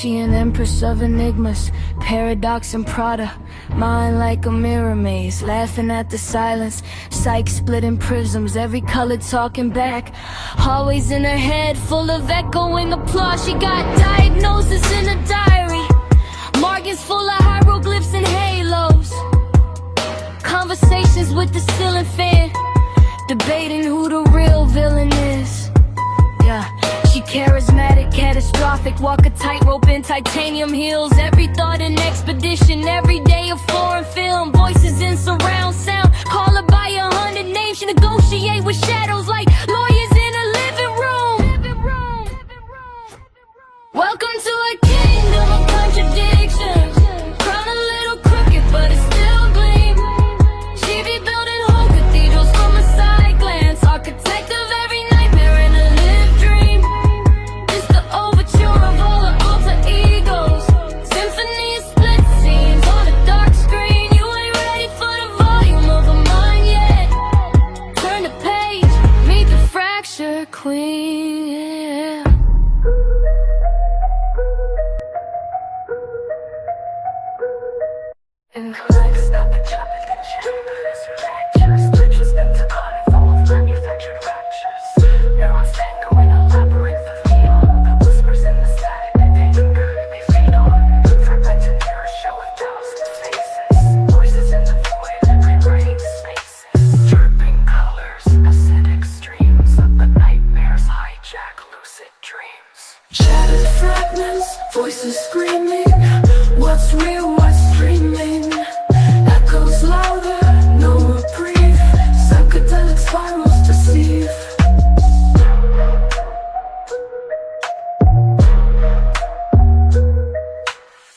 She an empress of enigmas, paradox and Prada. Mind like a mirror maze, laughing at the silence. Psych splitting prisms, every color talking back. Always in her head, full of echoing applause. She got diagnosis in a diary, markings full of hieroglyphs and halos. Conversations with the ceiling fan, debating who the real villain is. Yeah, she charismatic, catastrophic, walk a tightrope in titanium heels. Every thought an expedition, every day a foreign film. Voices in surround sound, call her by 100 names. She negotiate with shadows like lawyers in a living room. Welcome to a kingdom of contradictions. Crown a little crooked, but it's still gleam. She be building whole cathedrals from a side glance, architect of every nightmare in a lived dream. It's the overture of all her alter egos, symphony of split scenes on a dark screen. You ain't ready for the volume of her mind yet. Turn the page, meet the fractured queen. Yeah. Intellects not the challenge, resurrections, glitches into carnival of manufactured raptures. Neurons tangle in a labyrinth of neon, the whispers in the static that they linger, they feed on. Fragmented mirrors show 1,000 faces, voices in the void, rewriting spaces. Chirping colors, acidic streams of the nightmares hijack lucid dreams. Shattered fragments, voices screaming. What's real, what's dreaming? Echoes louder, no reprieve. Psychedelic spirals deceive.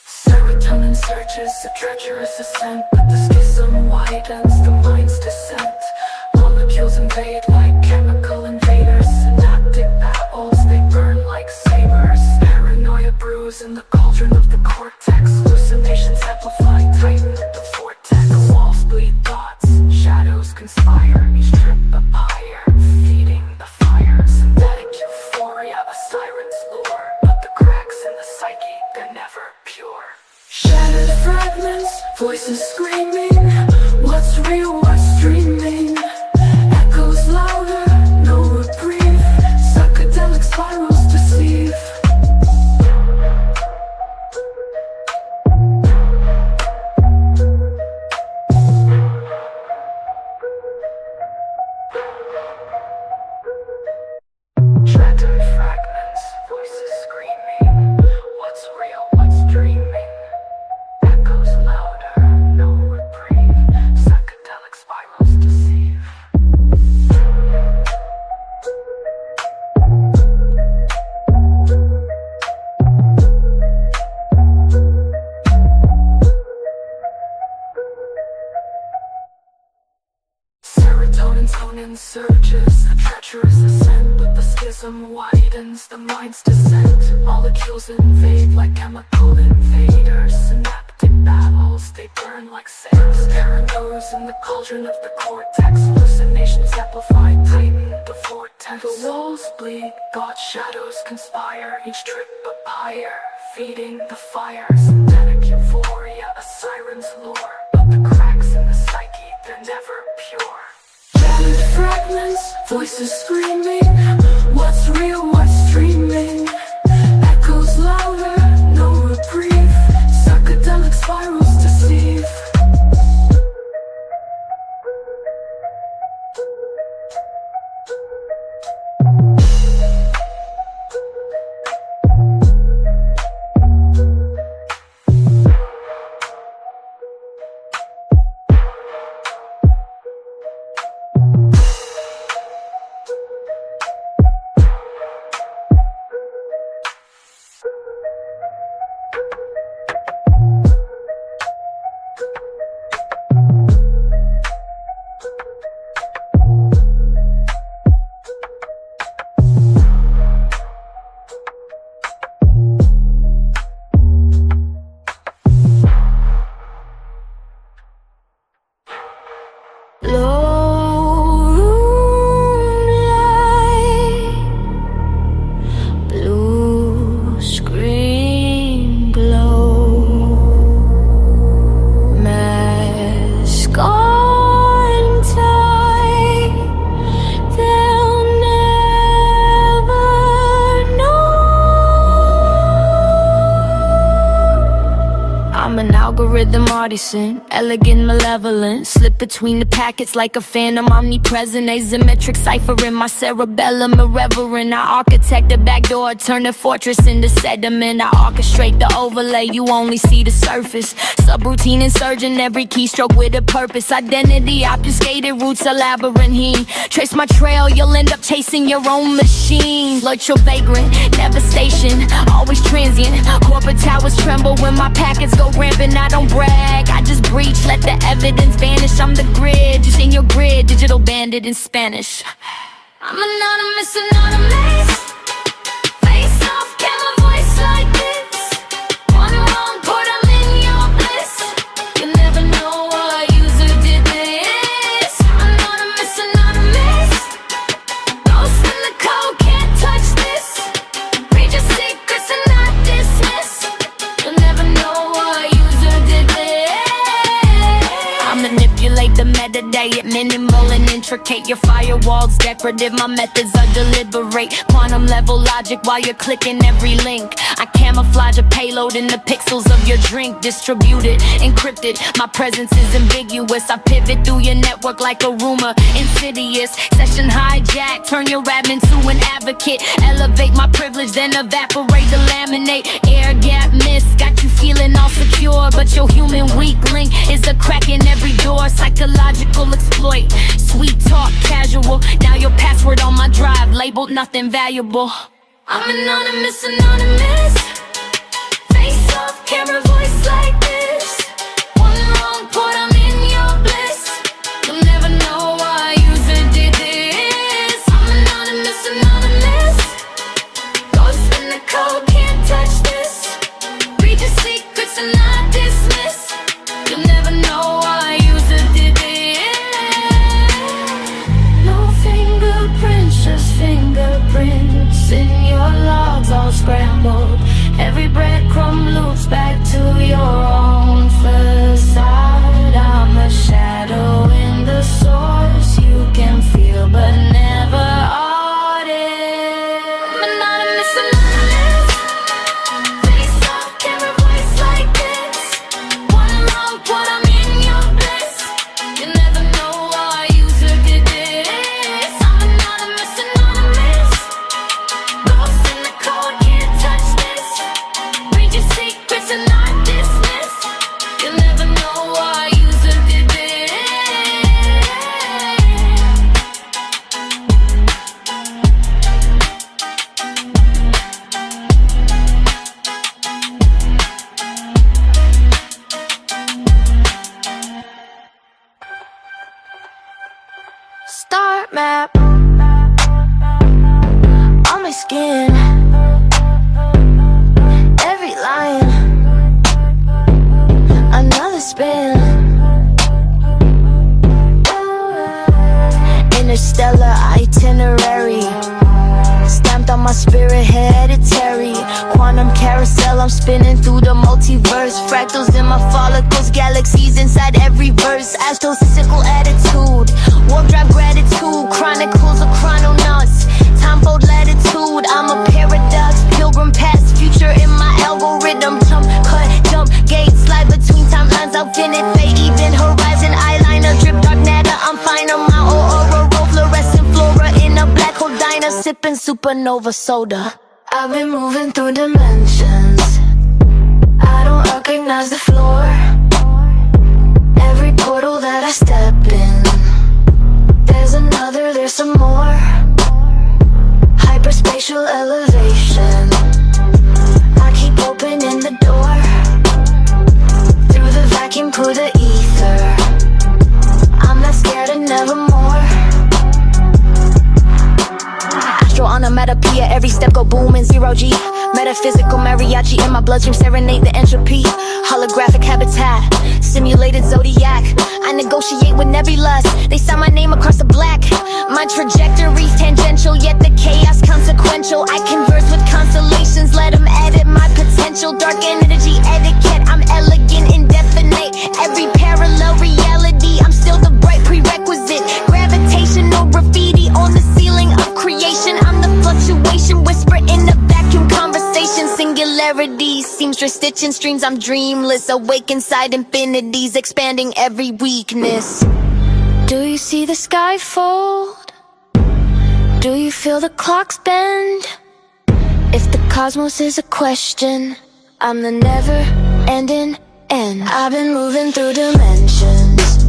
Serotonin searches a treacherous ascent, but the schism widens the mind's descent. Molecules invade like chemical invaders. Synaptic battles, they burn like sabers. Paranoia brews in the cauldron of the cortex. Hallucinations amplify, tighten the vortex. Walls bleed thoughts, shadows conspire. Each trip a pyre, feeding the fire. Synthetic euphoria, a siren's lure, but the cracks in the psyche, they're never pure. Shattered fragments, voices screaming. What's real, what's dreaming? Echoes louder, no reprieve. Psychedelic spirals deceive. Shattered fragments, voices screaming. What's real, what's dreaming? Echoes louder, no reprieve. Psychedelic spirals deceive. Serotonin tonin surges, a treacherous ascent, but the schism widens the mind's descent. Molecules invade like chemical invaders. Synaptic battles, they burn like sails. Paranoia's in the cauldron of the cortex. Hallucinations amplify, tighten the vortex. The walls bleed, God's shadows conspire. Each trip a pyre, feeding the fire. Synthetic euphoria, a siren's lure, but the cracks in the psyche, they're never pure. Shattered fragments, voices screaming. What's real, what's dreaming? Echoes louder, no reprieve. Psychedelic spirals deceive. algorithm artisan, elegant, malevolent. Slip between the packets like a phantom, omnipresent. Asymmetric cipher in my cerebellum, irreverent. I architect a backdoor, turn a fortress into sediment. I orchestrate the overlay, you only see the surface. Subroutine insurgent, every keystroke with a purpose. Identity obfuscated, roots a labyrinthine. Trace my trail, you'll end up chasing your own machine. Lurch your vagrant, devastation, always transient. Corporate towers tremble when my packets go rampant. I don't brag, I just breach, let the evidence vanish. I'm the grid, just in your grid, digital bandit in Spanish. I'm anonymous, anonymous. Face off, camera voice like this. One wrong port, I'm in your bliss. You never know what user did this. Anonymous, anonymous. Ghost in the code, can't touch this. Read your secrets and not dismiss. You'll never know what user did this. I manipulate the metadata, minimal and intricate. Your firewall's decorative, my methods are deliberate. Quantum level logic while you're clicking every link. I camouflage a payload in the pixels of your drink. Distributed, encrypted, my presence is ambiguous. I pivot through your network like a rumor, insidious. Session hijack, turn your admin to an advocate. Elevate my privilege, then evaporate the laminate. Air gap miss, got you feeling all secure. But your human weak link is a crack in every door. Psychological exploit, sweet talk, casual. Now your password on my drive, labeled nothing valuable. I'm anonymous, anonymous. Face off, camera voice like this. One wrong port, I'm in your bliss. You'll never know why user did this. I'm anonymous, anonymous. Ghost in the code, can't touch this. Read your secrets and not dismiss. You'll never know why user did this. No fingerprints, just fingerprints in your logs all scrambled. Every breadcrumb loops back to your own facade. I'm a shadow in the source you can feel but never audit. I'm anonymous, anonymous. Face off, camera voice like this. One wrong port, I'm in your bliss. You never know why user did this. I'm anonymous, anonymous. Ghost in the code, can't touch this. Read your secrets and not dismiss. You'll never know why user did this. Star map on my skin. Every line, another spin. Interstellar itinerary, stamped on my spirit, hereditary. Quantum carousel, I'm spinning through the multiverse. Fractals in my follicles, galaxies inside every verse. Astrophysical attitude, warp drive gratitude. Chronicles of chrononauts, timefold latitude. I'm a paradox, pilgrim past future in my algorithm. Jump, cut, jump, gate, slide between timelines. Infinite fate, even horizon, eyeliner, drip, dark matter. I'm finer, my aurora, fluorescent flora in a black hole diner, sipping supernova soda. I've been moving through dimensions, I don't recognize the floor. Every portal that I step in, there's another, there's some more. Hyperspatial elevation, I keep opening the door. Through the vacuum, through the ether, I'm not scared of nevermore. Astro onomatopoeia, every step go boom in zero G. Metaphysical mariachi in my bloodstream, serenade the entropy. Holographic habitat, simulated zodiac. I negotiate with nebulas, they sign my name across the black. My trajectory's tangential, yet the chaos consequential. I converse with constellations, let them edit my potential. Dark energy etiquette, I'm elegant, indefinite. Every parallel reality, I'm still the bright prerequisite. Gravitational graffiti on the ceiling of creation. I'm the fluctuation, whisper in the vacuum conversation. Singular polarities, seamstress stitching streams. I'm dreamless, awake inside infinities, expanding every weakness. Do you see the sky fold? Do you feel the clocks bend? If the cosmos is a question, I'm the never-ending end. I've been moving through dimensions,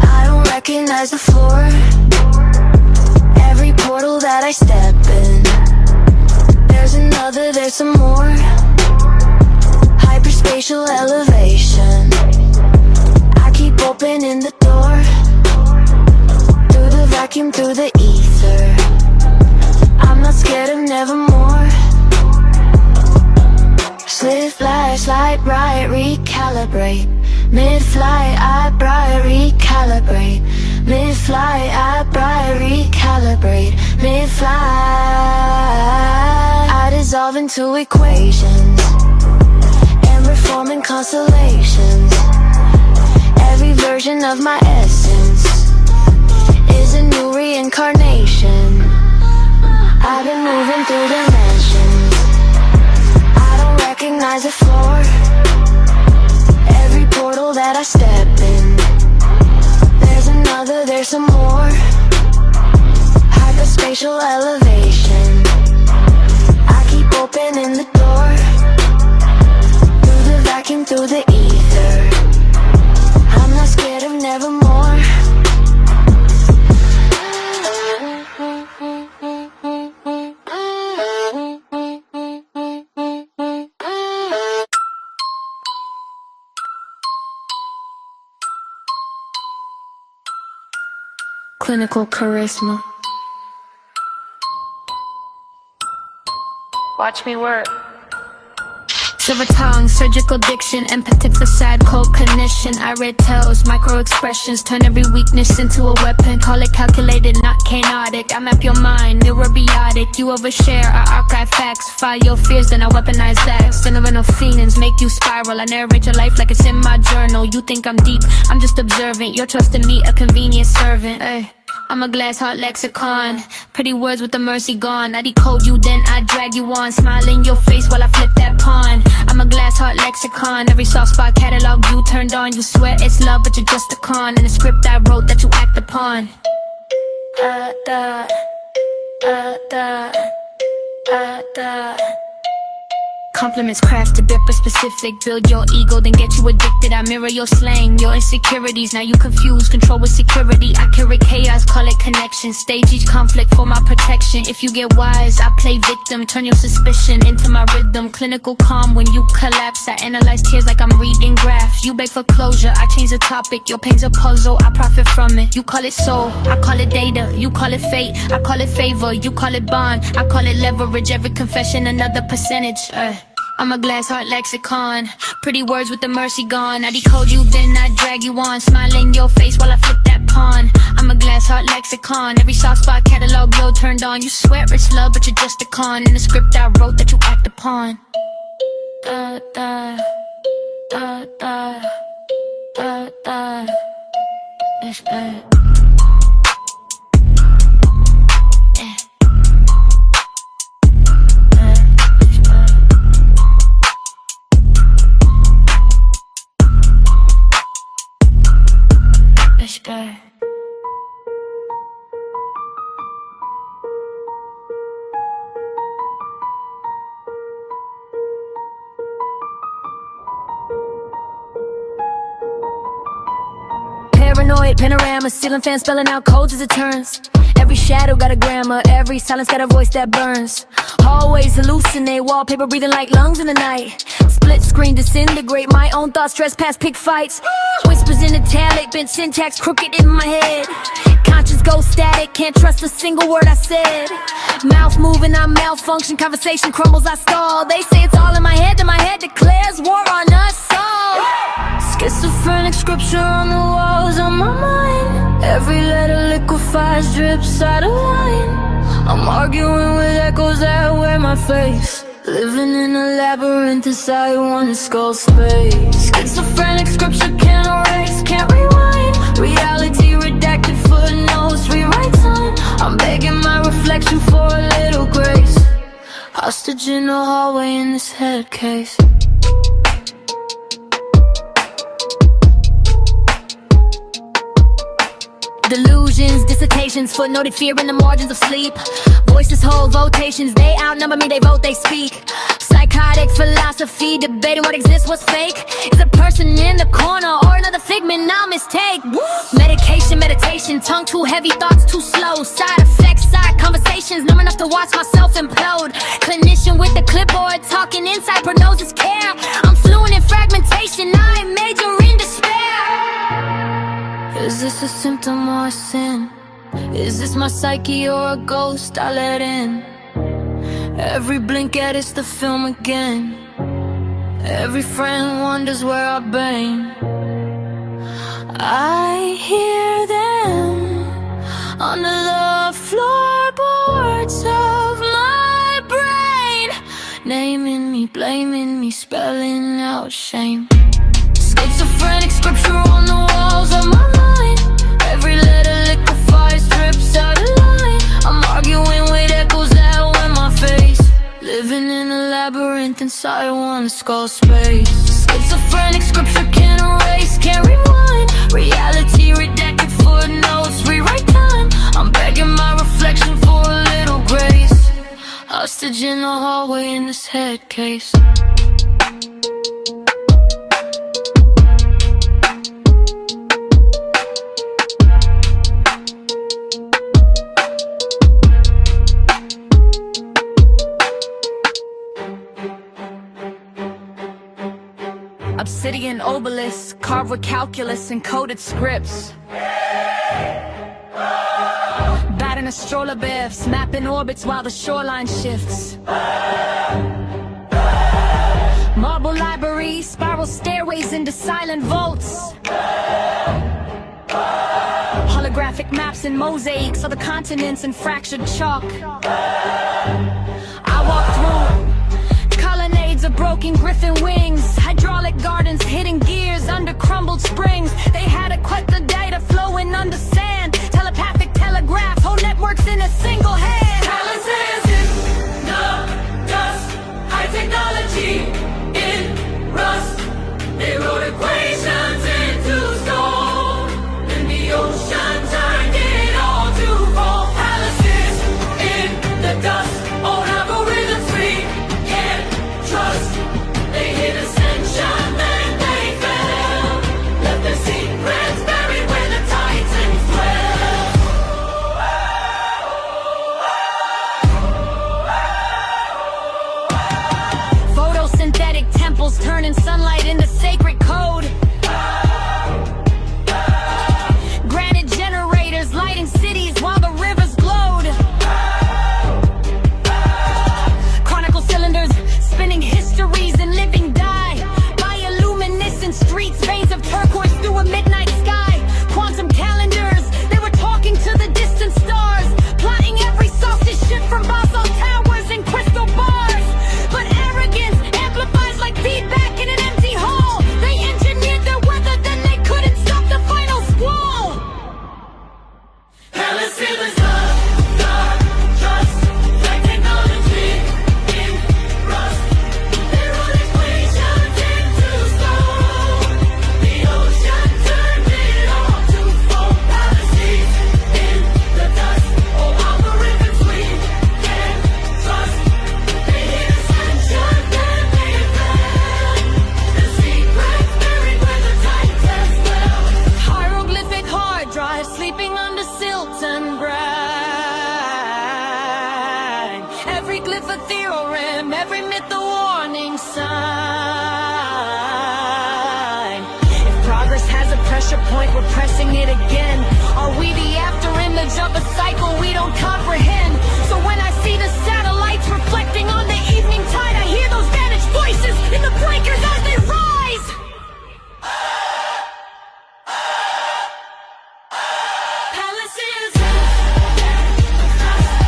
I don't recognize the floor. Every portal that I step in, there's another, there's some more. Hyperspatial elevation, I keep opening the door. Through the vacuum, through the ether, I'm not scared of nevermore. Slip, flash, light bright, recalibrate. Mid-flight, I bright, recalibrate. Mid-flight, I bright, recalibrate. Mid-flight, I dissolve into equations and reforming constellations. Every version of my essence is a new reincarnation. I've been moving through dimensions, I don't recognize the floor. Every portal that I step in, there's another, there's some more. Hyperspatial elevation, I keep opening the door. Through the vacuum, through the ether, I'm not scared of nevermore. Clinical charisma. Watch me work. Silver tongue, surgical diction, empathic facade, cold cognition. I read tells, micro expressions, turn every weakness into a weapon. Call it calculated, not chaotic. I map your mind, neurobiotic. You overshare, I archive facts. File your fears, then I weaponize that. Sentimental feelings make you spiral. I narrate your life like it's in my journal. You think I'm deep, I'm just observant. You're trusting me, a convenient servant. Ay. I'm a glass heart lexicon, pretty words with the mercy gone. I decode you, then I drag you on, smile in your face while I flip that pawn. I'm a glass heart lexicon, every soft spot catalog you turned on. You swear it's love, but you're just a con, and the script I wrote that you act upon. Da da da da da da. Compliments crafted, bipper specific. Build your ego, then get you addicted. I mirror your slang, your insecurities. Now you confuse control with security. I carry chaos, call it connection. Stage each conflict for my protection. If you get wise, I play victim. Turn your suspicion into my rhythm. Clinical calm when you collapse. I analyze tears like I'm reading graphs. You beg for closure, I change the topic. Your pain's a puzzle, I profit from it. You call it soul, I call it data. You call it fate, I call it favor. You call it bond, I call it leverage. Every confession another percentage. I'm a glass heart lexicon, pretty words with the mercy gone. I decode you, then I drag you on, smile in your face while I flip that pawn. I'm a glass heart lexicon, every soft spot catalog glow turned on. You swear it's love, but you're just a con, in the script I wrote that you act upon. Da da da da da da. It's bad. Guy. Paranoid panorama, ceiling fan spelling out codes as it turns. Every shadow got a grammar, every silence got a voice that burns. Hallways hallucinate, wallpaper breathing like lungs in the night. Split screen disintegrate, my own thoughts trespass, pick fights. Whispers in italic, bent syntax crooked in my head. Conscience goes static, can't trust a single word I said. Mouth moving, I malfunction, conversation crumbles, I stall. They say it's all in my head, then my head declares war on us all. Schizophrenic scripture on the walls of my mind. Every letter liquefies, drips out of line. I'm arguing with echoes that wear my face. Living in a labyrinth inside one skull space. Schizophrenic scripture can't erase, can't rewind. Reality redacted, footnotes, rewrite time. I'm begging my reflection for a little grace. Hostage in a hallway in this head case. Delusions, dissertations, footnoted fear in the margins of sleep. Voices hold votations, they outnumber me, they vote, they speak. Psychotic philosophy, debating what exists, what's fake. Is a person in the corner or another figment I'll mistake? Medication, meditation, tongue too heavy, thoughts too slow. Side effects, side conversations, numb enough to watch myself implode. Clinician with the clipboard, talking inside prognosis care. I'm fluent in fragmentation, I major in despair. Is this a symptom or a sin? Is this my psyche or a ghost I let in? Every blink at it's the film again. Every friend wonders where I've been. I hear them under the floorboards of my brain, naming me, blaming me, spelling out shame. Schizophrenic scripture on the walls of my mind. Every letter liquefies, drips out of line. I'm arguing with echoes that were my face. Living in a labyrinth inside one skull space. Schizophrenic scripture can't erase, can't rewind. Reality redacted, footnotes, rewrite time. I'm begging my reflection for a little grace. Hostage in the hallway in this head case. Obsidian obelisks carved with calculus and coded scripts. Batting a stroller biffs, mapping orbits while the shoreline shifts. Marble libraries, spiral stairways into silent vaults. Holographic maps and mosaics of the continents and fractured chalk. I walk through colonnades of broken griffin wings, hydraulic gardens hitting gears under crumbled springs. They had to cut the data flowing under sand. Telepathic telegraph, whole networks in a single hand. Palaces in the dust, high technology in rust. They wrote equations into stone, and the ocean turned it all to foam. Palaces in the dust, old algorithms we can't trust. They hit ascension, then they fell. Left their secrets buried where the titans dwell. Photosynthetic temples turning sunlight into sacred code. Granite generators lighting cities while the rivers glowed. Chronicle cylinders spinning histories and living die. Bioluminescent streets, veins of turquoise through a midnight sky. Quantum calendars, they were talking to the distant stars, plotting every sausage ship from Basel towers and crystal bars. But arrogance amplifies like feedback in an empty hall. They engineered their weather, then they couldn't stop the final squall. Palaces in the trust, like technology in rust. They wrote equations into stone. The ocean turned it all to foam. Palaces in the dust, old algorithms we can't trust. They hit ascension, then they fell. The secrets buried where the titans dwell. Hieroglyphic hard drive sleeping under silt and brine. Every glyph a theorem, every myth a warning sign. If progress has a pressure point, we're pressing it again. Are we the after image of a cycle we don't comprehend? So when I see the satellites reflecting on the evening tide, I hear those vanished voices in the breakers as they rise. Palaces in the dust,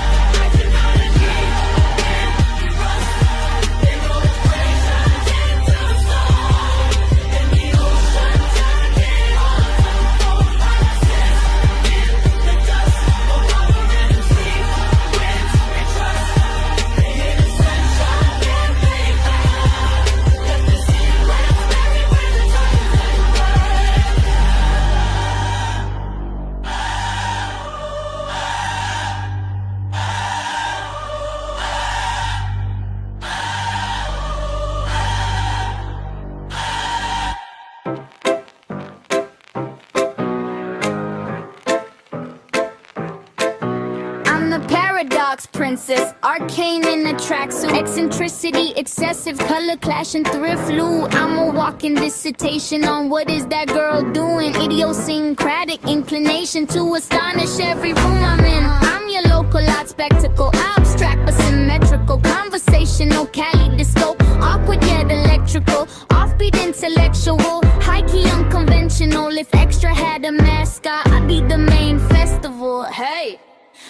princess. Arcane in a tracksuit. Eccentricity, excessive color clash and thrift loot. I'm a walking dissertation on what is that girl doing. Idiosyncratic inclination to astonish every room I'm in. I'm your local art spectacle. Abstract but symmetrical. Conversational, kaleidoscope. Awkward yet electrical. Offbeat intellectual. High-key unconventional. If Extra had a mascot, I'd be the main festival. Hey,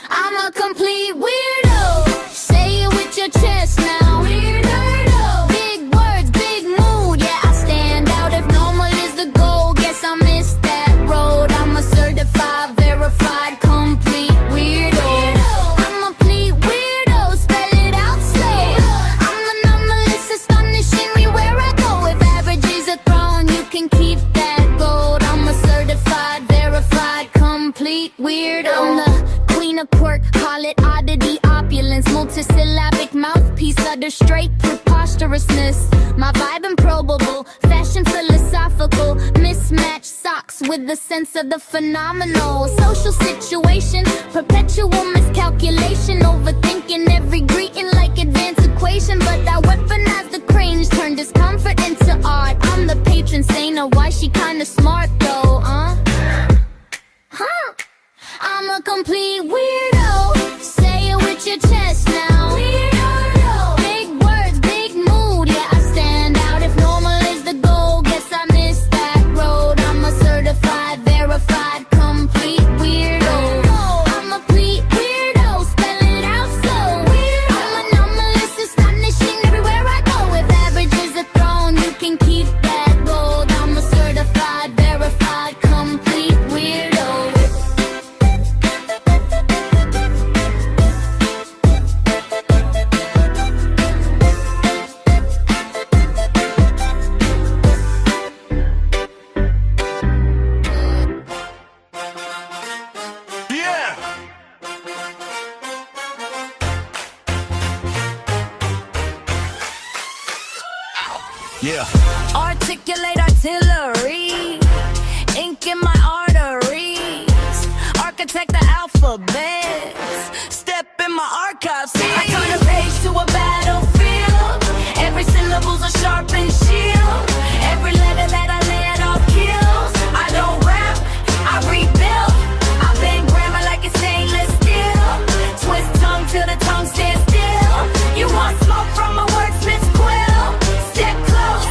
I'm a complete weirdo. Say it with your chest now. Weirdo. Big words, big mood. Yeah, I stand out. If normal is the goal, guess I missed that road. I'm a certified, verified, complete weirdo. I'm a complete weirdo. Spell it out slow. I'm anomalous, astonishing me where I go. If average is a throne, you can keep that gold. I'm a certified, verified, complete weirdo. I'm the queen of quirk, call it oddity, opulence. Multisyllabic mouthpiece, utter straight preposterousness. My vibe improbable, fashion philosophical. Mismatched socks with the sense of the phenomenal. Social situation, perpetual miscalculation. Overthinking every greeting like advanced equation. But I weaponize the cringe, turn discomfort into art. I'm the patron saint of why she kinda smart though, I'm a complete weirdo. Say it with your chest now. Weirdo. Big words, big mood. Yeah, I stand out. If normal is the goal, guess I missed that road. I'm a certified, verified, complete weirdo. I'm a complete weirdo. Spell it out slow. I'm anomalous, astonishing everywhere I go. If average is a throne, you can keep that gold. I'm a certified, verified, complete weirdo. Yeah. Articulate artillery, ink in my arteries. Architect the alphabets, step in my archives. I turn a page to a battlefield. Every syllable's a sharpened shield. Every letter that I let off kills. I don't rap, I rebuild. I bend grammar like it's stainless steel. Twist tongue till the tongue stands still. You want smoke from a wordsmith's quill? Step close,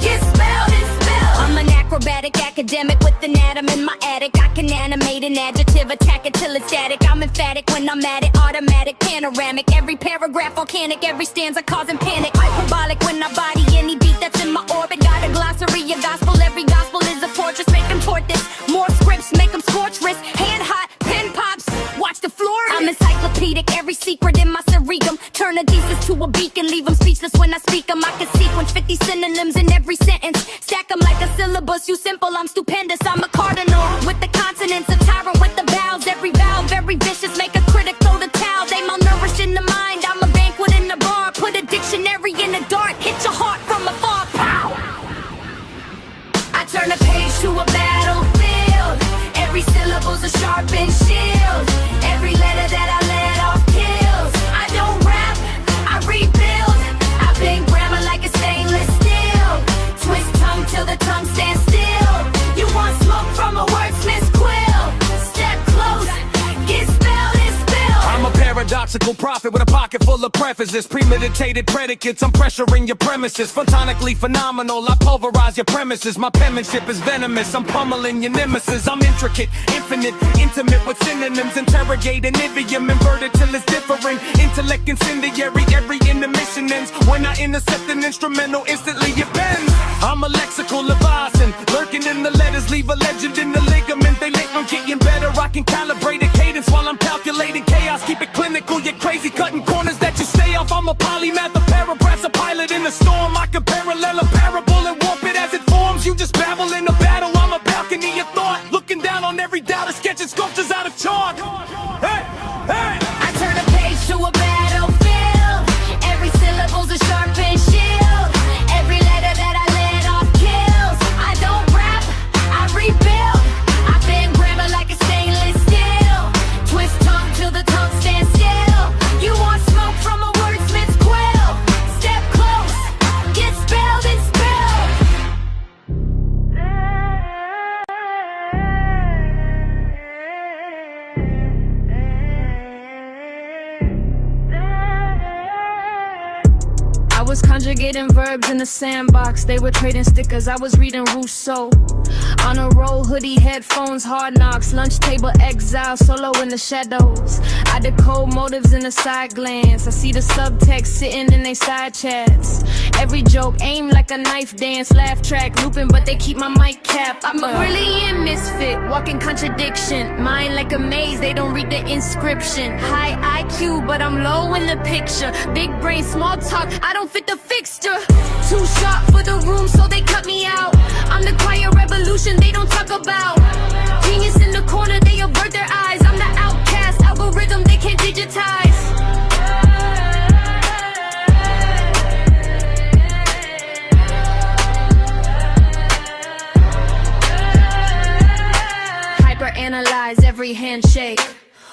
get spelled and spilled. I'm an acrobatic academic with an atom in my attic. I can animate an adjective, attack it till it's static. I'm emphatic when I'm at it, automatic, panoramic. Every paragraph volcanic, every stanza causing panic. Hyperbolic when I body any beat that's in my orbit. Got a glossary, a gospel, every gospel is a fortress. Make them tort this, more scripts, make them scorch wrist. Hand hot, pen pops, watch the floor. I'm encyclopedic, every secret in my cerebrum. Turn a thesis to a beacon, leave them speechless when I speak them. I can sequence 50 synonyms in every sentence. Stack them like a syllabus, you simple, I'm stupendous. I'm a cardinal with the consonants, a tyrant with the vowels. Every vowel very vicious, make a critic throw the towel. They malnourished in the mind, I'm a banquet in the bar. Put a dictionary in the dart, hit your heart from afar. Pow! I turn a page to a battlefield. Every syllable's a sharpened shield. Every letter that I let off kills. I don't rap, I rebuild. I bend grammar like it's stainless steel. Twist tongue till the tongue stands still. You want smoke from a wordsmith's quill? Step close, get spelled and spilled. I'm a paradoxical prophet with a pocket full of prefaces. Premeditated predicates, I'm pressuring your premises. Photonically phenomenal, I pulverize your premises. My penmanship is venomous, I'm pummeling your nemesis. I'm intricate, infinite, intimate with synonyms. Interrogate an idiom, inverted till it's differing. Intellect incendiary, every intermission ends. When I intercept an instrumental, instantly it bends. I'm a lexical leviathan, lurking in the letters, leave a legend in the ligament. They late, I'm getting better, I can calibrate a cadence while I'm calculating chaos. Keep it clinical, you're crazy, cutting corners that you stay off. I'm a polymath, a paragraphs, a pilot in a storm. I can parallel a parable and warp it as it forms. You just babble in a battle, I'm a balcony of thought. Looking down on every doubt, sketching sculptures out of chalk. Hey, hey! I turn a page to a battlefield. Every syllable's a sharpened shield. Every letter that I let off kills. I don't rap, I rebuild. I bend grammar like a stainless steel. Twist tongue till the tongue stands still. You teenager getting verbs in the sandbox. They were trading stickers, I was reading Rousseau. On a roll, hoodie, headphones, hard knocks. Lunch table, exile, solo in the shadows. I decode motives in a side glance. I see the subtext sitting in they side chats. Every joke aimed like a knife dance. Laugh track looping, but they keep my mic cap. I'm a brilliant misfit, walking contradiction. Mind like a maze, they don't read the inscription. High IQ, but I'm low in the picture. Big brain, small talk, I don't fit the fixture. Too sharp for the room, so they cut me out. I'm the quiet revolution they don't talk about. Genius in the corner, they avert their eyes. I'm the outcast, algorithm they can't digitize. Hyperanalyze every handshake.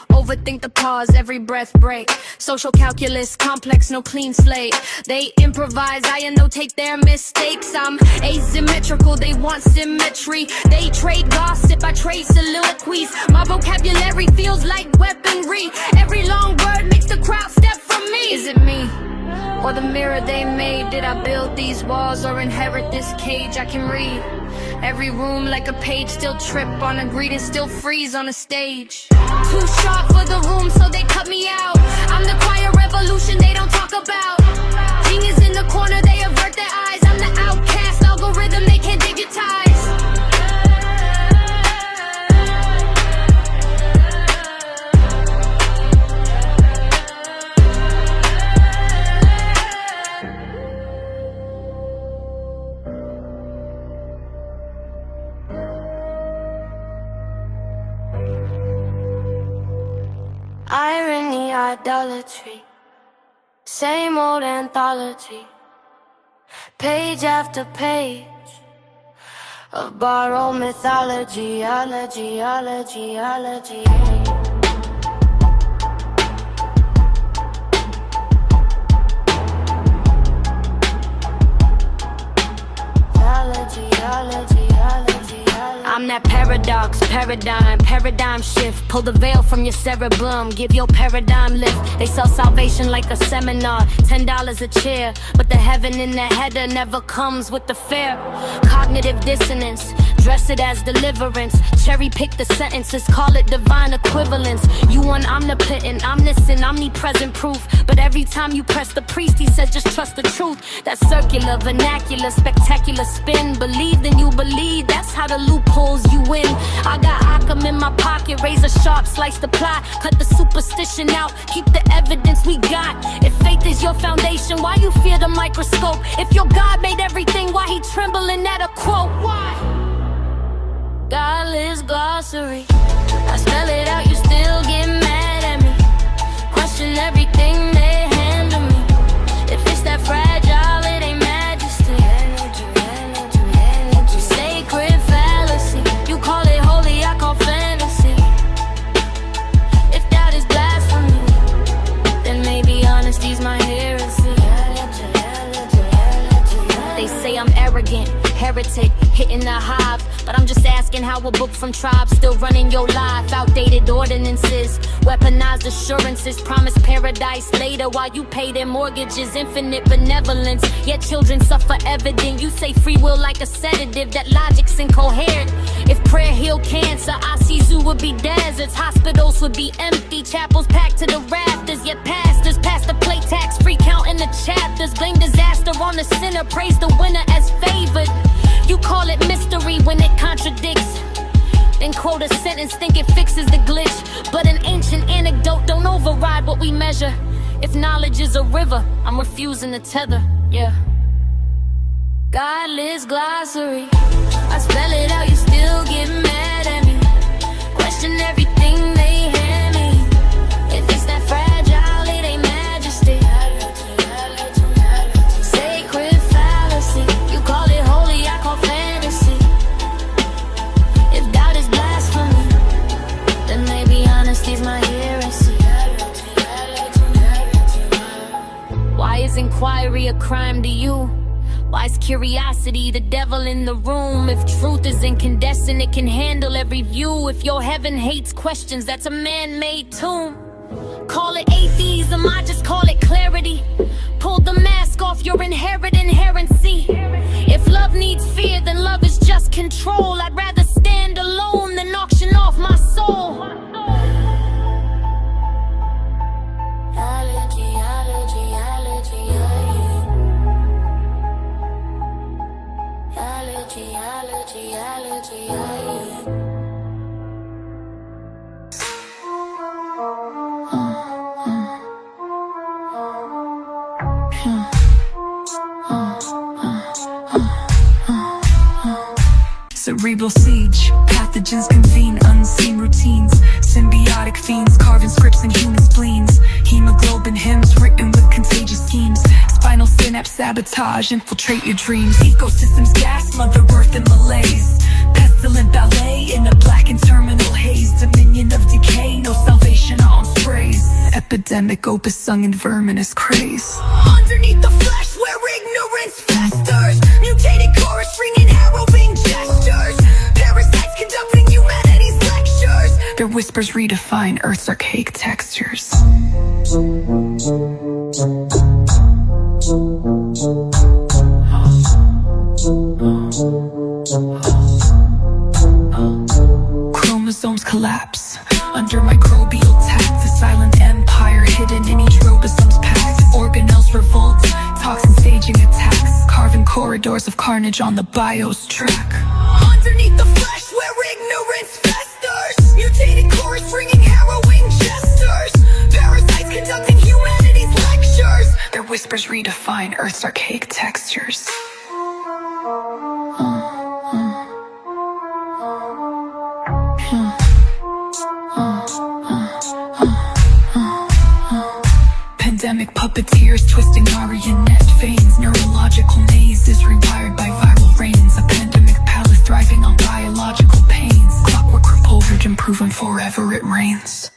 Overthink the pause, every breath break. Social calculus, complex, no clean slate. They improvise, I annotate their mistakes. I'm asymmetrical, they want symmetry. They trade gossip, I trade soliloquies. My vocabulary feels like weaponry. Every long word makes the crowd step from me. Is it me? Or the mirror they made? Did I build these walls or inherit this cage? I can read every room like a page. Still trip on a greet and still freeze on a stage. Too sharp for the room, so they cut me out. I'm the quiet revolution they don't talk about. Genius in the corner, they avert their eyes. I'm the outcast, algorithm they can't digitize. Irony, idolatry, same old anthology. Page after page of borrowed mythology, ology. I'm that paradox, paradigm shift. Pull the veil from your cerebellum, give your paradigm lift. They sell salvation like a seminar, $10 a chair. But the heaven in the header never comes with the fare. Cognitive dissonance, dress it as deliverance. Cherry pick the sentences, call it divine equivalence. You want omnipotent, omniscient, omnipresent proof. But every time you press the priest, he says just trust the truth. That circular, vernacular, spectacular spin. Believe then you believe, that's how the loopholes you win. I got Occam in my pocket, razor sharp, slice the plot. Cut the superstition out, keep the evidence we got. If faith is your foundation, why you fear the microscope? If your God made everything, why he trembling at a quote? Why? Godless glossary, I spell it out, you still get mad at me. Question everything they hand to me. If it's that fragile, it ain't majesty. Sacred fallacy, you call it holy, I call fantasy. If doubt is blasphemy, then maybe honesty's my heresy. They say I'm arrogant, heretic, hitting the hive. But I'm just asking how a book from tribes still running your life. Outdated ordinances, weaponized assurances, promise paradise later while you pay their mortgages. Infinite benevolence, yet children suffer evident. You say free will like a sedative, that logic's incoherent. If prayer healed cancer, Asizu would be deserts, hospitals would be empty, chapels packed to the rafters. Yet pastors pass the plate tax free, counting the chapters. Blame disaster on the sinner, praise the winner as favored. You call it mystery when it contradicts. Then quote a sentence, think it fixes the glitch. But an ancient anecdote don't override what we measure. If knowledge is a river, I'm refusing to tether, yeah. Godless glossary, I spell it out, you still get mad at me. Question everything they hand me. If it's that fragile, it ain't majesty. Sacred fallacy, you call it holy, I call fantasy. If doubt is blasphemy, then maybe honesty's my heresy. Why is inquiry a crime to you? Why is curiosity the devil in the room? If truth is incandescent, it can handle every view. If your heaven hates questions, that's a man-made tomb. Call it atheism, I just call it clarity. Pull the mask off your inherent inherency. If love needs fear, then love is just control. I'd rather stand alone than auction off my soul. Allergy, allergy, allergy, allergy, allergy, allergy, allergy. Cerebral siege, pathogens convene, unseen routines, symbiotic fiends carving scripts in human spleens, hemoglobin hymns written with contagious schemes, spinal synapse sabotage, infiltrate your dreams, ecosystems gas, mother earth and malaise, pestilent ballet in a blackened terminal haze, dominion of decay, no salvation on sprays, epidemic opus sung in verminous craze. Underneath the flesh where ignorance festers, mutated chorus ringing harrowing gestures, parasites conducting humanity's lectures, their whispers redefine Earth's archaic textures. Chromosomes collapse under microbial tact, the silent empire hidden in each ribosome's pact. Organelles revolt, toxin staging attacks, carving corridors of carnage on the BIOS track. Underneath the flesh where ignorance festers, mutated chorus ringing harrowing gestures, parasites conducting humanity's lectures, their whispers redefine Earth's archaic textures. Pandemic puppeteers twisting marionette veins, neurological mazes rewired by viral rains, a pandemic palace thriving on biological pains, clockwork repulsion proven forever it reigns.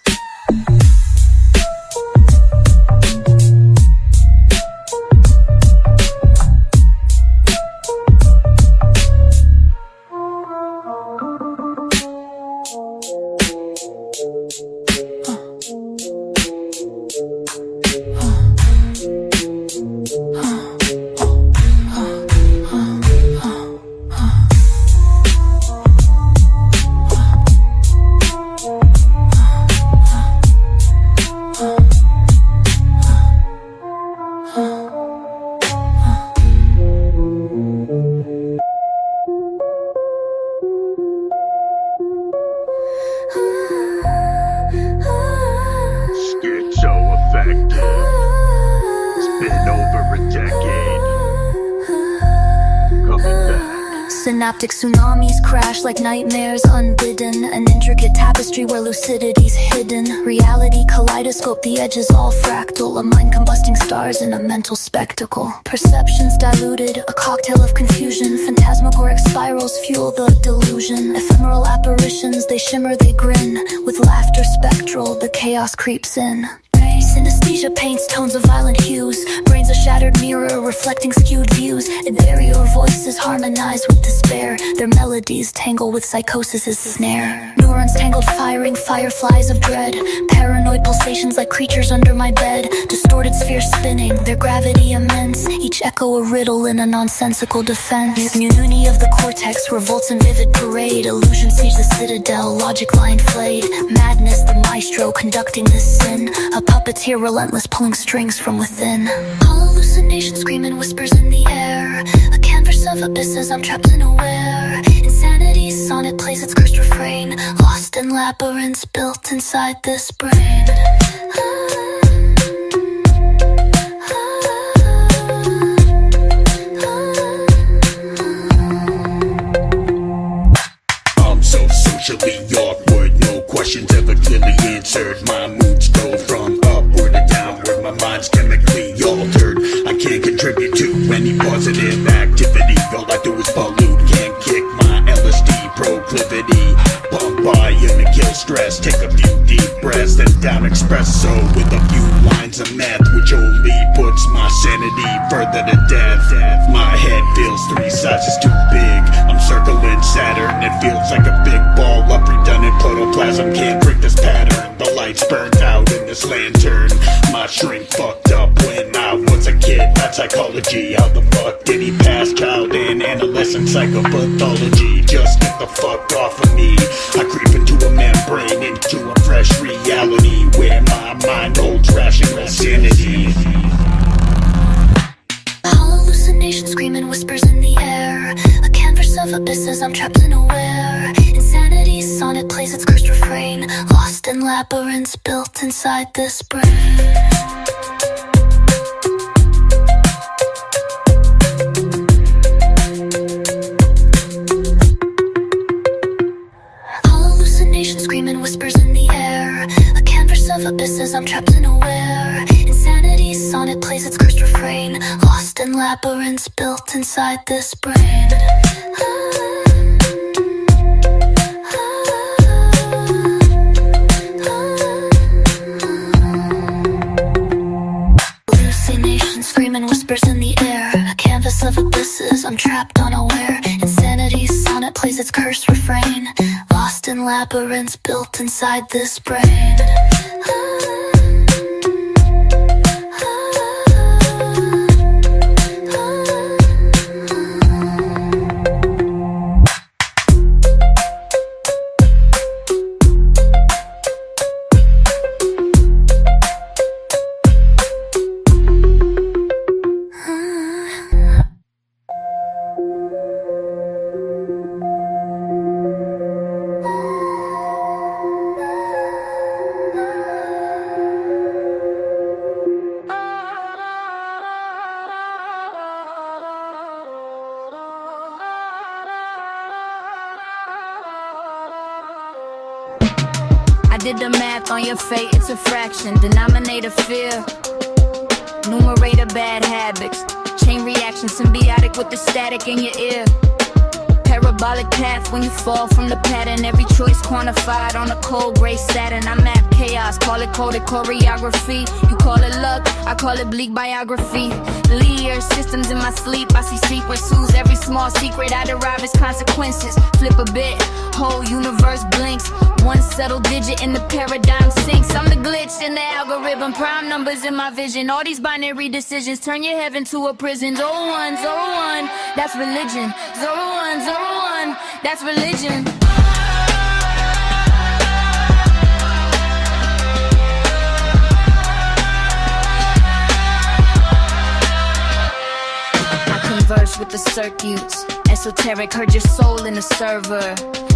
Synaptic tsunamis crash like nightmares unbidden, an intricate tapestry where lucidity's hidden. Reality kaleidoscope, the edges all fractal, a mind combusting stars in a mental spectacle. Perceptions diluted, a cocktail of confusion, phantasmagoric spirals fuel the delusion. Ephemeral apparitions, they shimmer, they grin, with laughter spectral, the chaos creeps in. Synesthesia paints tones of violent hues, brains a shattered mirror reflecting skewed views. Ethereal voices harmonize with despair, their melodies tangle with psychosis' snare. Neurons tangled firing fireflies of dread, paranoid pulsations like creatures under my bed. Distorted spheres spinning, their gravity immense, each echo a riddle in a nonsensical defense. Mutiny of the cortex revolts in vivid parade, illusion siege the citadel, logic line flayed. Madness the maestro conducting this sin, a puppeteer relentless pulling strings from within. Hallucination screaming whispers in the air, a canvas of abysses I'm trapped unaware. Insanity's sonnet plays its cursed refrain, lost in labyrinths built inside this brain. I'm so socially awkward, no questions ever clearly answered. My moods go from upward to downward, my mind's chemically altered. I can't contribute to any positive activity, all I do is pollute. Can't kick my LSD proclivity. Pump by and kill stress, take a few deep breaths, then down espresso with a few lines of meth, which only puts my sanity further to death. My head feels 3 sizes too big, I'm circling Saturn, it feels like a big ball of redundant protoplasm. Can't break this pattern, the lights burnt out in the this lantern. My shrink fucked up when I was a kid. Not psychology, how the fuck did he pass child and adolescent psychopathology? Just get the fuck off of me. I creep into a membrane, into a fresh reality where my mind holds rational sanity. Hallucination screaming whispers in the air. A canvas of abysses I'm trapped unaware. Insanity's sonnet plays its cursed refrain. Lost in labyrinths built inside this brain. Hallucination screaming whispers in the air. A canvas of abysses I'm trapped unaware. Insanity's sonnet plays its cursed refrain. Lost in labyrinths built inside this brain. Hallucination screaming whispers in the air. A canvas of abysses I'm trapped unaware. Insanity's sonnet plays its cursed refrain. Lost in labyrinths built inside this brain. I did the math on your fate, it's a fraction. Denominator fear, numerator bad habits. Chain reaction symbiotic with the static in your ear. Parabolic path when you fall from the pattern. Every choice quantified on a cold gray Saturn. I map chaos, call it coded choreography. You call it luck, I call it bleak biography. Lear systems in my sleep, I see secrets. Who's every small secret I derive its consequences. Flip a bit, whole universe blinks. One subtle digit in the paradigm sinks. I'm the glitch in the algorithm, prime numbers in my vision. All these binary decisions turn your heaven to a prison. 01, 01, that's religion. 01, 01, that's religion. I converse with the circuits. Esoteric, heard your soul in the server.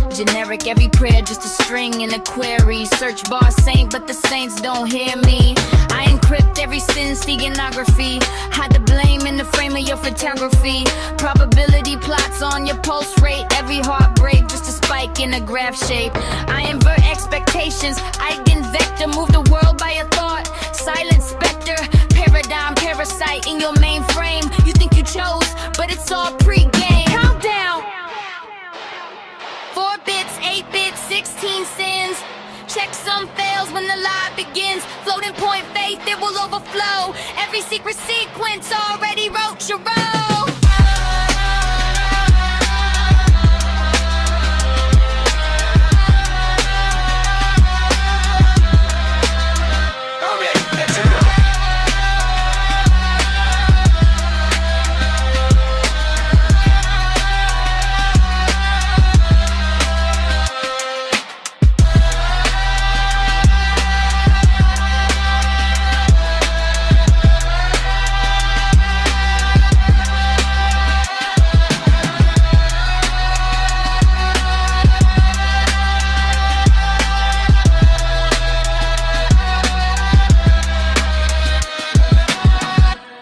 Generic, every prayer just a string in a query. Search bar saint, but the saints don't hear me. I encrypt every sin steganography. Hide the blame in the frame of your photography. Probability plots on your pulse rate. Every heartbreak just a spike in a graph shape. I invert expectations. Eigenvector, move the world by a thought. Silent specter, paradigm parasite in your mainframe. You think you chose, but it's all pre-game. Countdown. 4 bits, 8 bits, 16 sins. Checksum fails when the lie begins. Floating point faith, it will overflow. Every secret sequence already wrote your role.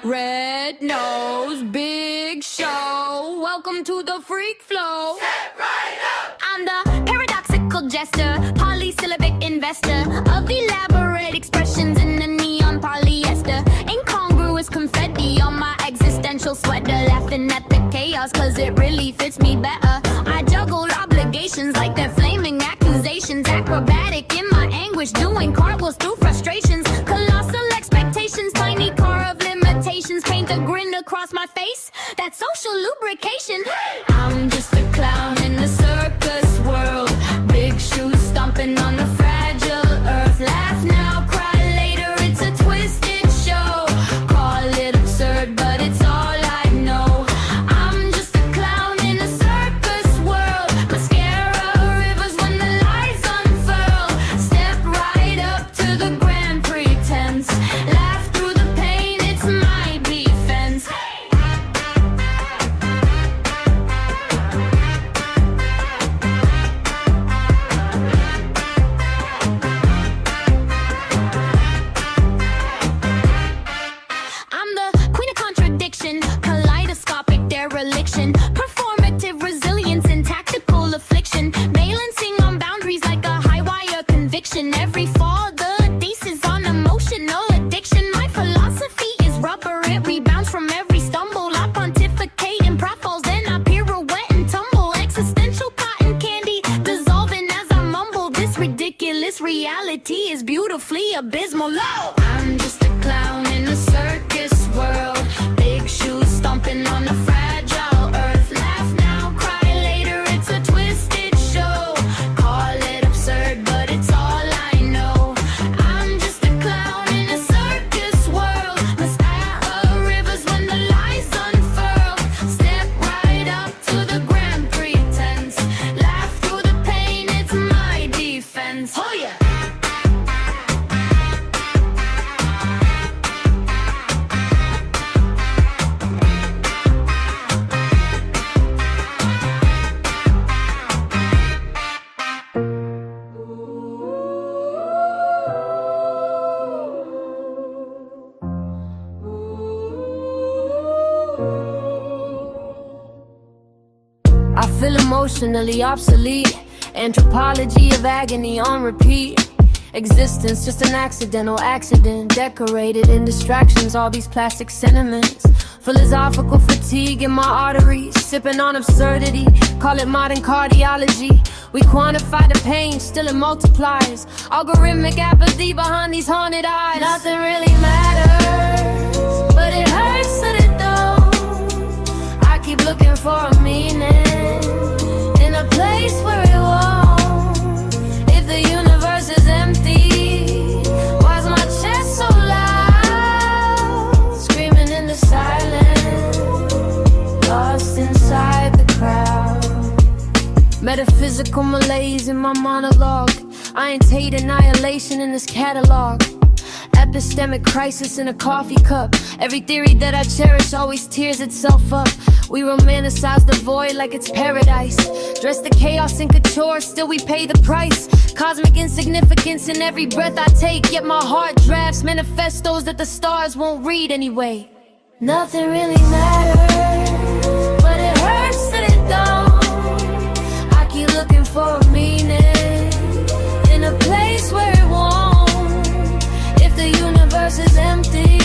Red nose, big show. Welcome to the freak flow. Step right up. I'm the paradoxical jester, polysyllabic investor of elaborate expressions in the neon polyester. Incongruous confetti on my existential sweater. Laughing at the chaos, cause it really fits me better. I juggle obligations like they're flaming accusations. Acrobatic in my anguish, doing cartwheels through frustrations. Colossal expectations, tiny car of limitations. Paint a grin across my face, that's social lubrication. I'm just a clown in the circus world. Big shoes stomping on the fragile earth. Laugh now, cry later. beautifully abysmal. Low. I'm just a clown in a circus world. Big shoes stomping on the fragile earth. Laugh now, cry later, it's a twisted show. Call it absurd, but it's all I know. I'm just a clown in a circus world. Mascara rivers when the lies unfurl. Step right up to the grand pretense. Laugh through the pain, it's my defense. Oh yeah. I feel emotionally obsolete. Anthropology of agony on repeat. Existence just an accidental accident, decorated in distractions, all these plastic sentiments. Philosophical fatigue in my arteries, sipping on absurdity, call it modern cardiology. We quantify the pain, still it multiplies. Algorithmic apathy behind these haunted eyes. Nothing really matters, but it hurts that it don't. I keep looking for a meaning in a place where it won't. If the universe is empty, why's my chest so loud? Screaming in the silence, lost inside the crowd. Metaphysical malaise in my monologue. I ain't annihilation in this catalog. Epistemic crisis in a coffee cup. Every theory that I cherish always tears itself up. We romanticize the void like it's paradise. Dress the chaos in couture, still we pay the price. Cosmic insignificance in every breath I take. Yet my heart drafts manifestos that the stars won't read anyway. Nothing really matters, but it hurts that it don't. I keep looking for a meaning in a place where it won't. If the universe is empty,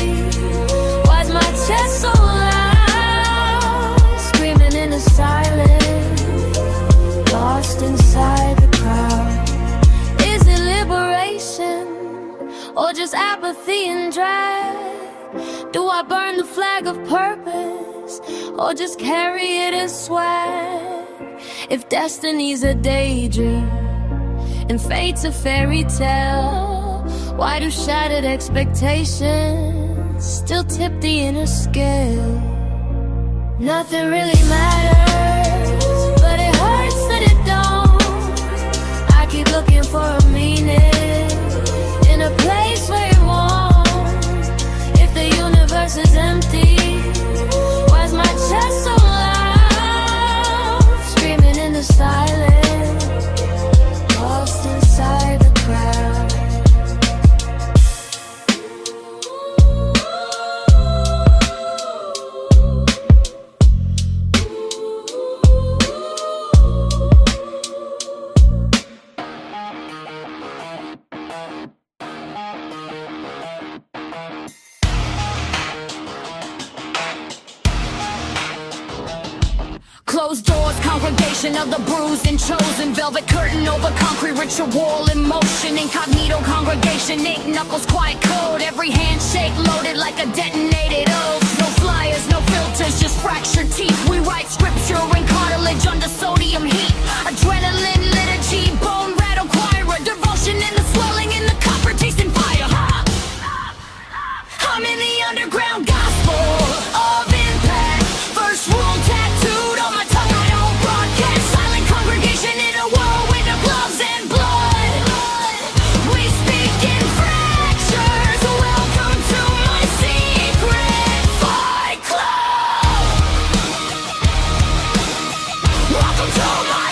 why's my chest so loud? Screaming in the silence, lost inside the crowd. Is it liberation or just apathy and drag? Do I burn the flag of purpose or just carry it as swag? If destiny's a daydream and fate's a fairy tale, why do shattered expectations still tip the inner scale? Nothing really matters, but it hurts that it don't. I keep looking for a meaning in a place where it won't. If the universe is empty, why's my chest so loud? Screaming in the silence, lost inside the crowd. Closed doors, congregation of the bruised and chosen. Velvet curtain over concrete ritual in motion. Incognito congregation, 8 knuckles, quiet code. Every handshake loaded like a detonated oath. No flyers, no filters, just fractured teeth. We write scripture in cartilage under sodium heat. Adrenaline liturgy, bone rattle choir. Devotion in the swelling in the copper tasting fire. I'm in the underground gospel of impact. First rule tattooed on my tongue, I don't broadcast. Silent congregation in a whirlwind of gloves and blood. We speak in fractures. Welcome to my secret fight club. Welcome to my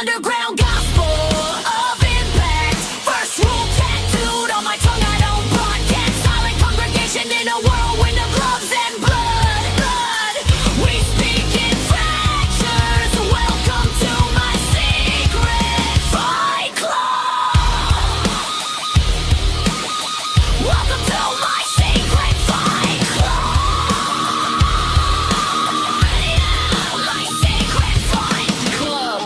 underground gospel of impact. First rule tattooed on my tongue, I don't broadcast. Silent congregation in a whirlwind of gloves and blood. We speak in fractures. Welcome to my secret fight club. Welcome to my secret fight club. Yeah, my secret fight club.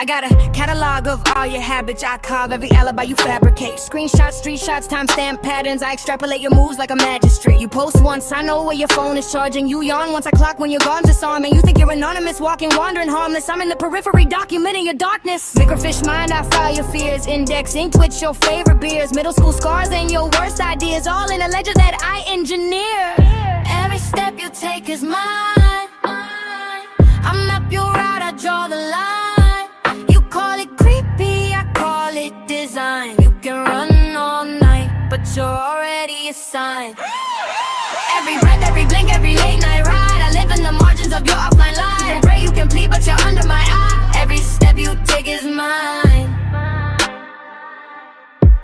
I got a catalog of all your habits. I carve every alibi you fabricate. Screenshots, street shots, timestamp patterns. I extrapolate your moves like a magistrate. You post once, I know where your phone is charging. You yawn once I clock when you're gone, disarming. You think you're anonymous, walking, wandering, harmless. I'm in the periphery, documenting your darkness. Microfiche mind, I file your fears. Indexing, twitch your favorite beers. Middle school scars and your worst ideas. All in a ledger that I engineer. Every step you take is mine. I map your route, I draw the line. You call it creepy, I call it design. You can run all night, but you're already a sign. Every breath, every blink, every late night ride. I live in the margins of your offline life. You pray you can plead, but you're under my eye. Every step you take is mine.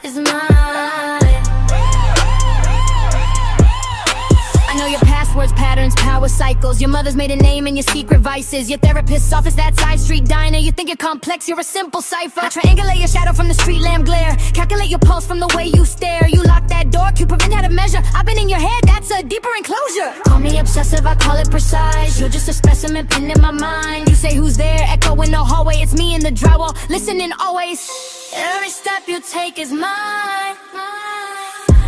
Is mine. I know your passwords, patterns, power cycles. Your mother's made a name in your secret vices. Your therapist's office, that side street diner. You think you're complex, you're a simple cipher. I triangulate your shadow from the street lamp glare. Calculate your pulse from the way you stare. You lock that door, can prevent how to measure. I've been in your head, that's a deeper enclosure. Call me obsessive, I call it precise. You're just a specimen pinned in my mind. You say who's there, echo in the hallway. It's me in the drywall, listening always. Every step you take is mine.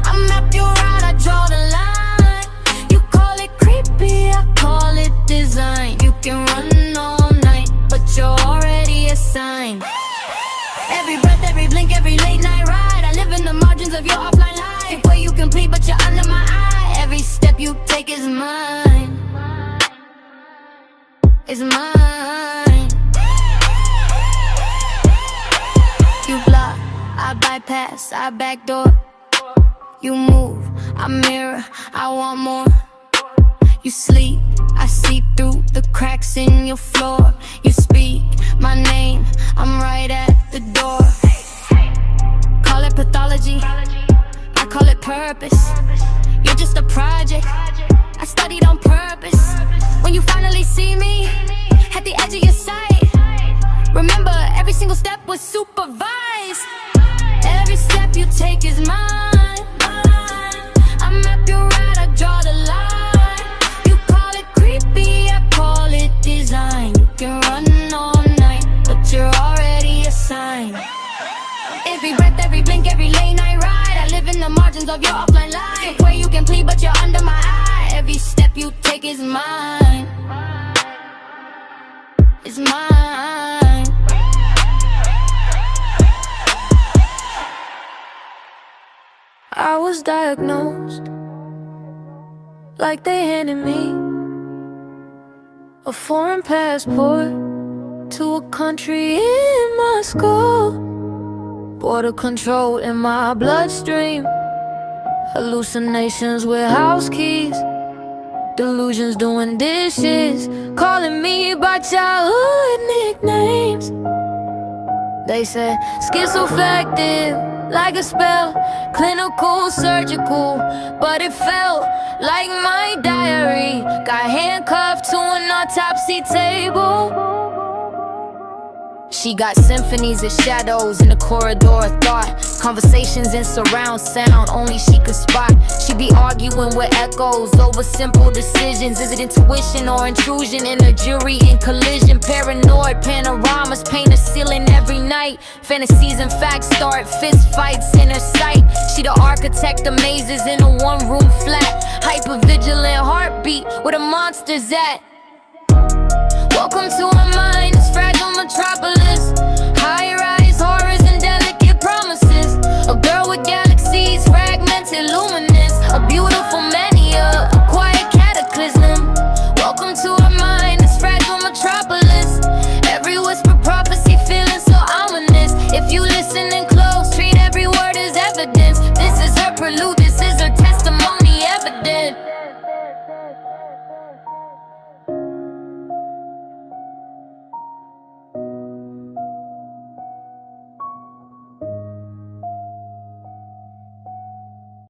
I map your route, I draw the line. Creepy, I call it design. You can run all night, but you're already a sign. Every breath, every blink, every late night ride. I live in the margins of your offline life. Where you complete, but you're under my eye. Every step you take is mine. Is mine. You block, I bypass, I backdoor. You move, I mirror, I want more. You sleep, I see through the cracks in your floor. You speak my name, I'm right at the door. Call it pathology, I call it purpose. You're just a project, I studied on purpose. When you finally see me, at the edge of your sight, remember every single step was supervised. Every step you take is mine. I map your route, I draw the line. I call it design. You can run all night, but you're already a sign. Every breath, every blink, every late night ride. I live in the margins of your offline life. Where you can plead, but you're under my eye. Every step you take is mine. Is mine. I was diagnosed like they handed me a foreign passport to a country in my skull. Border control in my bloodstream. Hallucinations with house keys. Delusions doing dishes. Calling me by childhood nicknames. They said schizoaffective, like a spell. Clinical, surgical, but it felt like my diary. Got handcuffed to an autopsy table. She got symphonies of shadows in the corridor of thought. Conversations in surround sound, only she could spot. She be arguing with echoes over simple decisions. Is it intuition or intrusion in a jury in collision? Paranoid panoramas paint a ceiling every night. Fantasies and facts start fist fights in her sight. She the architect of mazes in a one-room flat. Hyper-vigilant heartbeat, where the monsters at? Welcome to my mind, this fragile metropolis. Higher